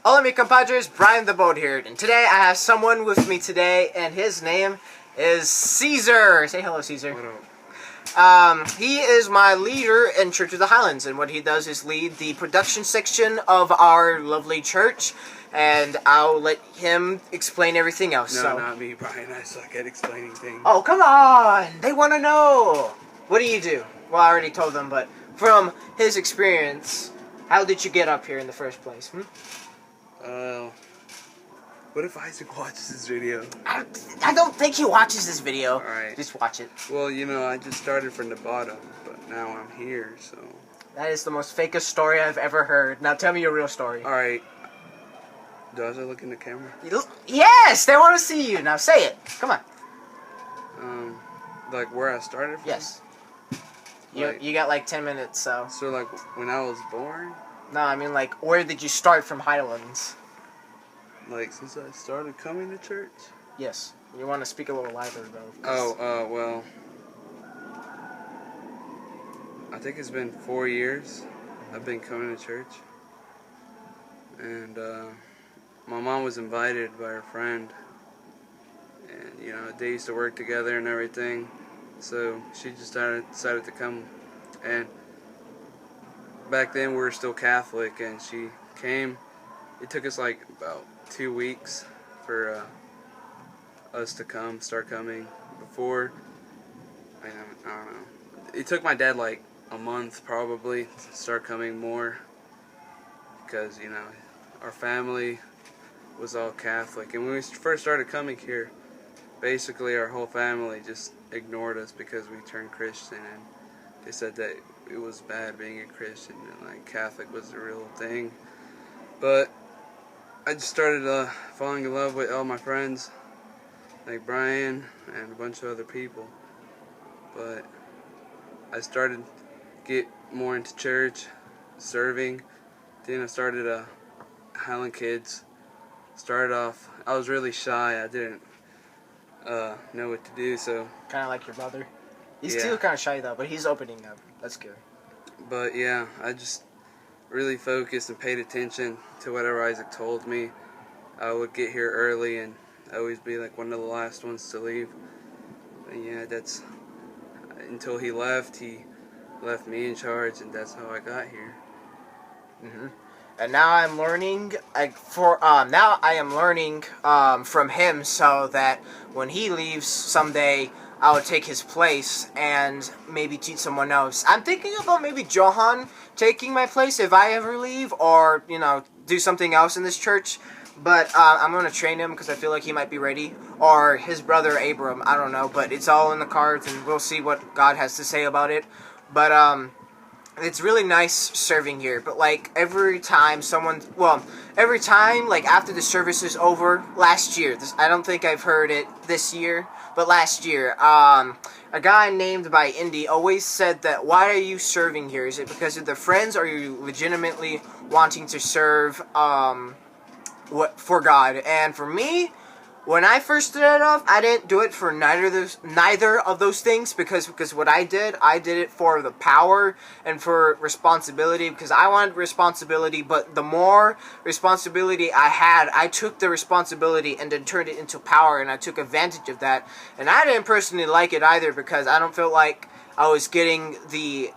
Hola mi compadres, Brian the Boat here, and today I have someone with me today, and his name is Cezar. Say hello, Cezar. What up? He is my leader in Church of the Highlands, and what he does is lead the production section of our lovely church, and I'll let him explain everything else. No, so. not me, Brian. I suck at explaining things. Oh, come on! They want to know! What do you do? Well, I already told them, but from his experience, how did you get up here in the first place? What if Isaac watches this video? I don't think he watches this video. Alright. Just watch it. Well, I just started from the bottom, but now I'm here, so... That is the most fakest story I've ever heard. Now tell me your real story. Alright. Does I look in the camera? Yes! They want to see you. Now say it. Come on. Like where I started from? Yes. Like, you got like 10 minutes, so... So like when I was born? No, I mean like, where did you start from Highlands? Like since I started coming to church? Yes. You want to speak a little louder, though. Well... I think it's been 4 years I've been coming to church. And, my mom was invited by her friend. And, they used to work together and everything. So, she just decided to come. And back then we were still Catholic, and she came. It took us like about 2 weeks for us to start coming. Before, I don't know. It took my dad like a month probably to start coming more, because our family was all Catholic, and when we first started coming here, basically our whole family just ignored us because we turned Christian, and they said that it was bad being a Christian and like Catholic was the real thing. But I just started falling in love with all my friends, like Brian and a bunch of other people. But I started to get more into church, serving. Then I started Highland Kids. Started off, I was really shy. I didn't know what to do, so... Kind of like your brother. He's Yeah. still kind of shy, though, but he's opening up. That's good. But yeah, I just really focused and paid attention to whatever Isaac told me. I would get here early and always be like one of the last ones to leave. And yeah, that's... Until he left me in charge, and that's how I got here. Mm-hmm. And now I'm learning, from him, so that when he leaves someday, I will take his place and maybe teach someone else. I'm thinking about maybe Johan taking my place if I ever leave, or do something else in this church. But I'm gonna train him because I feel like he might be ready, or his brother Abram. I don't know, but it's all in the cards, and we'll see what God has to say about it. But it's really nice serving here, but like every time like after the service is over, last year, I don't think I've heard it this year, but last year, a guy named by Indy always said that, why are you serving here? Is it because of the friends, or are you legitimately wanting to serve for God? And for me, when I first started off, I didn't do it for neither of those things, because what I did it for the power and for responsibility, because I wanted responsibility, but the more responsibility I had, I took the responsibility and then turned it into power, and I took advantage of that, and I didn't personally like it either, because I don't feel like I was getting the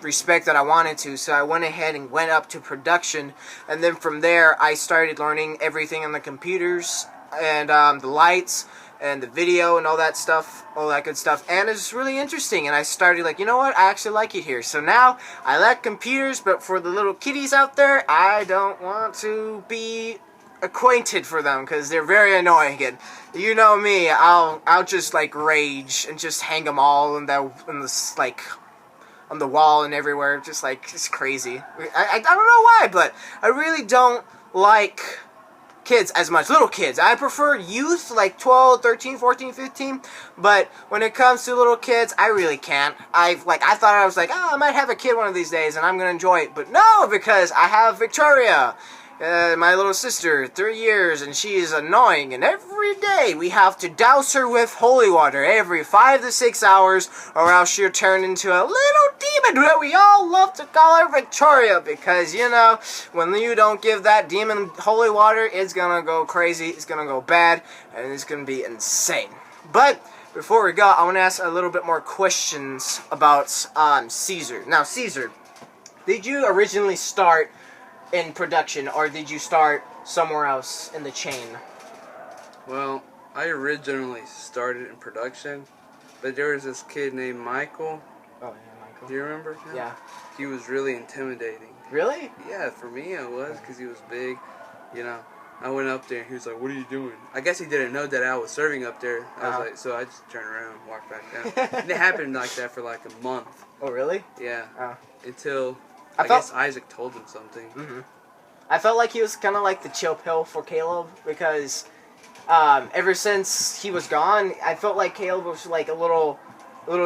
respect that I wanted to, so I went ahead and went up to production, and then from there, I started learning everything on the computers, and the lights, and the video, and all that stuff, all that good stuff, and it's really interesting, and I started like, you know what, I actually like it here, so now, I like computers, but for the little kiddies out there, I don't want to be acquainted for them, because they're very annoying, and you know me, I'll just like rage, and just hang them all on the wall and everywhere, just like, it's crazy. I don't know why, but I really don't like kids as much. Little kids. I prefer youth, like 12, 13, 14, 15. But when it comes to little kids, I really can't. I thought I was like, I might have a kid one of these days and I'm going to enjoy it. But no, because I have Victoria. my little sister, 3 years, and she is annoying, and every day we have to douse her with holy water every 5 to 6 hours, or else she'll turn into a little demon that we all love to call her Victoria, because, you know, when you don't give that demon holy water, it's gonna go crazy, it's gonna go bad, and it's gonna be insane. But before we go, I want to ask a little bit more questions about Cezar. Now, Cezar, did you originally start in production, or did you start somewhere else in the chain? Well, I originally started in production, but there was this kid named Michael. Oh, yeah, Michael. Do you remember him? Yeah. He was really intimidating. Really? Yeah, for me it was, because he was big, you know. I went up there and he was like, "What are you doing?" I guess he didn't know that I was serving up there. I was like, so I just turned around and walked back down. And it happened like that for like a month. Oh, really? Yeah. Oh. Until I guess Isaac told him something. Mm-hmm. I felt like he was kind of like the chill pill for Caleb, because ever since he was gone, I felt like Caleb was like a little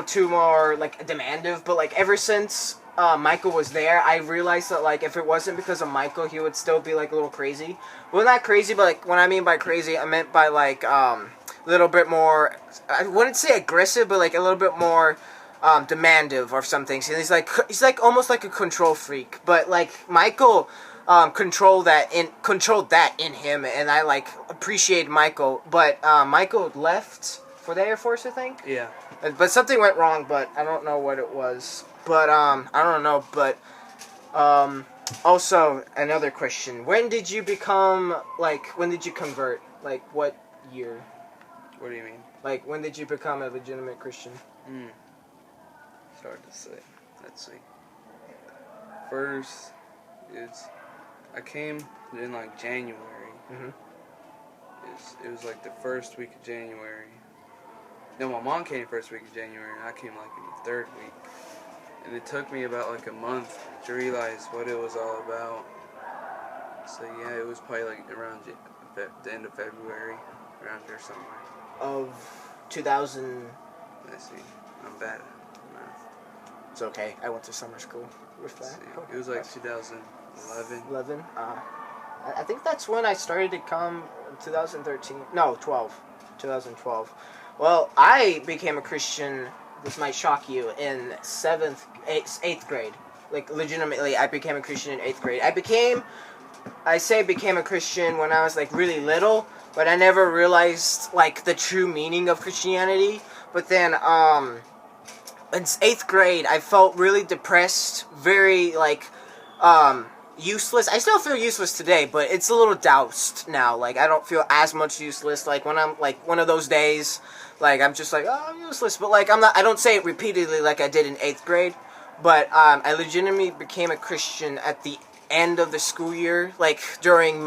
too more like demandative. But like ever since Michael was there, I realized that like if it wasn't because of Michael, he would still be like a little crazy. Well, not crazy, but like when I mean by crazy, I meant by like a little bit more. I wouldn't say aggressive, but like a little bit more demandative or something. So he's like almost like a control freak. But like Michael controlled that in him, and I like appreciate Michael. But Michael left for the Air Force, I think. Yeah. But something went wrong, but I don't know what it was. But I don't know. But also another question: when did you become when did you convert? Like what year? What do you mean? Like when did you become a legitimate Christian? It's hard to say. Let's see. First, I came in like January. Mm-hmm. It was like the first week of January. No, my mom came first week of January, and I came like in the third week. And it took me about like a month to realize what it was all about. So yeah, it was probably like around the end of February, around there somewhere. Of 2000. Let's see. I'm bad at math. It's okay. I went to summer school with that. It was like 2011. 11. I think that's when I started to come. 2013. No, 12. 2012. Well, I became a Christian. This might shock you. In 8th grade. Like legitimately, I became a Christian in 8th grade. I became a Christian when I was like really little, but I never realized like the true meaning of Christianity. But then in 8th grade, I felt really depressed, very useless. I still feel useless today, but it's a little doused now. Like I don't feel as much useless. Like when I'm like one of those days, like I'm just like, oh, I'm useless. But like I don't say it repeatedly like I did in 8th grade. But I legitimately became a Christian at the end of the school year, like during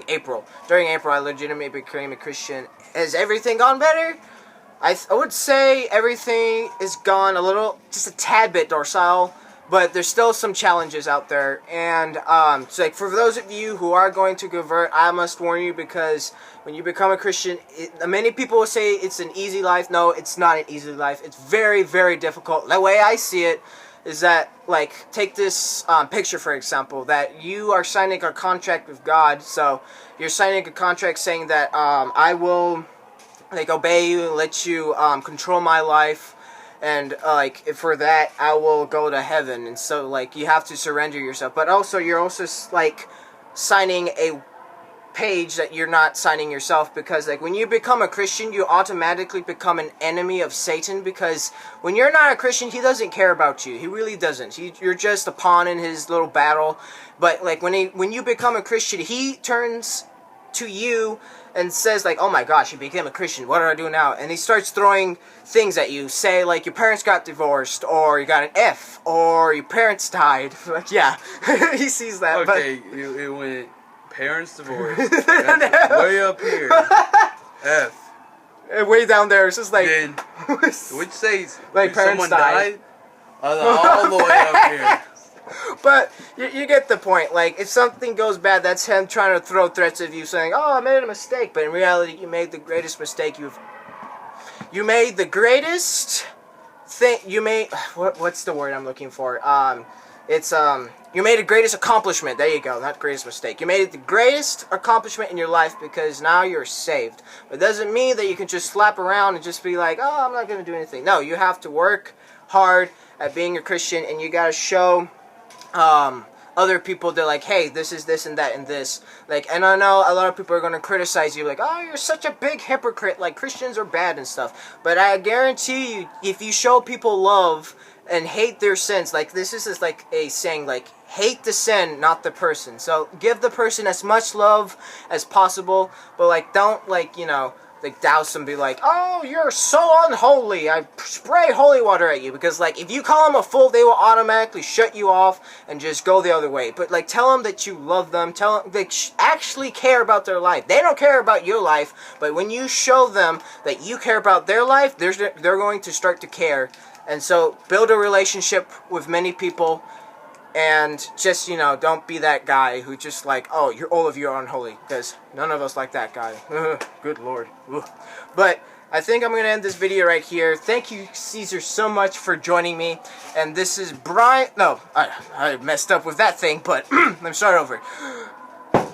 April. During April, I legitimately became a Christian. Has everything gone better? I would say everything is gone just a tad bit docile, but there's still some challenges out there. And so like for those of you who are going to convert, I must warn you, because when you become a Christian, many people will say it's an easy life. No, it's not an easy life. It's very, very difficult. The way I see it is that, like, take this picture, for example, that you are signing a contract with God. So you're signing a contract saying that I will obey you and let you control my life, and for that I will go to heaven. And so you have to surrender yourself, but also you're also signing a page that you're not signing yourself, because when you become a Christian, you automatically become an enemy of Satan, because when you're not a Christian, he doesn't care about you. He really doesn't. You're just a pawn in his little battle. But when you become a Christian, he turns to you and says oh my gosh, you became a Christian, what do I do now? And he starts throwing things at you, say your parents got divorced, or you got an F, or your parents died. Yeah, he sees that. Okay, it went parents divorced. That's way up here. F. And way down there, it's just then, which says parents someone died. All the way up here. But you get the point. If something goes bad, that's him trying to throw threats at you, saying, "Oh, I made a mistake." But in reality, you made the greatest mistake You made the greatest thing. You made what's the word I'm looking for? You made the greatest accomplishment. There you go. Not greatest mistake. You made it the greatest accomplishment in your life because now you're saved. But it doesn't mean that you can just slap around and just be like, oh, I'm not going to do anything. No, you have to work hard at being a Christian, and you got to show other people, they're like, hey, this is this and that and this. Like, and I know a lot of people are going to criticize you, like, oh, you're such a big hypocrite, like, Christians are bad and stuff. But I guarantee you, if you show people love and hate their sins, like, this is like a saying, like, hate the sin, not the person. So give the person as much love as possible, but, like, don't, like, you know, like, douse them, be like, oh, you're so unholy, I spray holy water at you. Because, like, if you call them a fool, they will automatically shut you off and just go the other way. But, like, tell them that you love them, tell them they actually care about their life. They don't care about your life, but when you show them that you care about their life, they're going to start to care. And so, build a relationship with many people. And just, you know, don't be that guy who just like, oh, all of you are unholy. Because none of us like that guy. Good Lord. But I think I'm going to end this video right here. Thank you, Cezar, so much for joining me. And this is Brian. No, I messed up with that thing, but let me start over.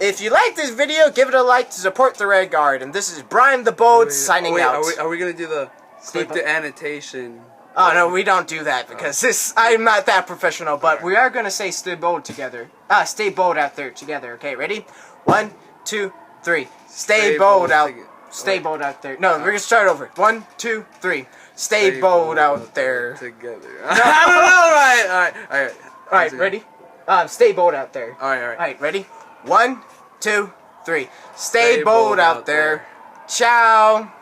If you like this video, give it a like to support the Red Guard. And this is Brian the Bold signing out. Are we going to do the click the annotation? Oh, no, we don't do that because I'm not that professional, but we are going to say stay bold together. Stay bold out there together. Okay, ready? 1, 2, 3. Stay bold out. Stay bold out there. No, we're going to start over. 1, 2, 3. Stay bold out there. Together. I don't know. All right. All right, ready? Stay bold out there. All right. All right, ready? 1, 2, 3. Stay bold out there. Ciao.